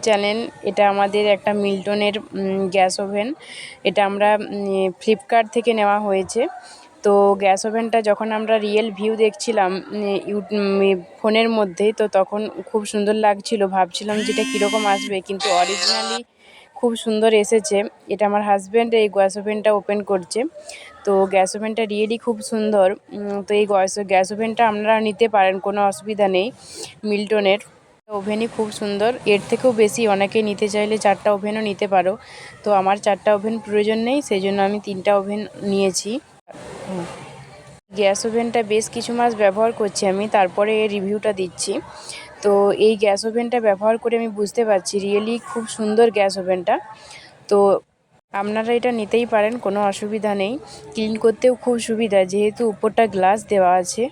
জানেন এটা আমাদের একটা মিল্টনের গ্যাস ওভেন। এটা আমরা ফ্লিপকার্ট থেকে নেওয়া হয়েছে। তো গ্যাস ওভেনটা যখন আমরা রিয়েল ভিউ দেখছিলাম ফোনের মধ্যে, তো তখন খুব সুন্দর লাগছিল, ভাবছিলাম যে এটা কীরকম আসবে, কিন্তু অরিজিনালি খুব সুন্দর এসেছে। এটা আমার হাজব্যান্ড এই গ্যাস ওভেনটা ওপেন করছে। তো গ্যাস ওভেনটা রিয়েলি খুব সুন্দর। তো এই গ্যাস ওভেনটা আপনারা নিতে পারেন, কোনো অসুবিধা নেই। মিল্টনের ওভেনই খুব সুন্দর। এর থেকেও বেশি অনেকে নিতে চাইলে 4টা ওভেনও নিতে পারো। তো আমার 4টা ওভেন প্রয়োজন নেই, সেই জন্য আমি 3টা ওভেন নিয়েছি। গ্যাস ওভেনটা বেশ কিছু মাস ব্যবহার করছি আমি, তারপরে এর রিভিউটা দিচ্ছি। তো এই গ্যাস ওভেনটা ব্যবহার করে আমি বুঝতে পারছি রিয়েলি খুব সুন্দর গ্যাস ওভেনটা। তো আপনারা এটা নিতেই পারেন, কোনো অসুবিধা নেই। ক্লিন করতেও খুব সুবিধা, যেহেতু উপরটা গ্লাস দেওয়া আছে।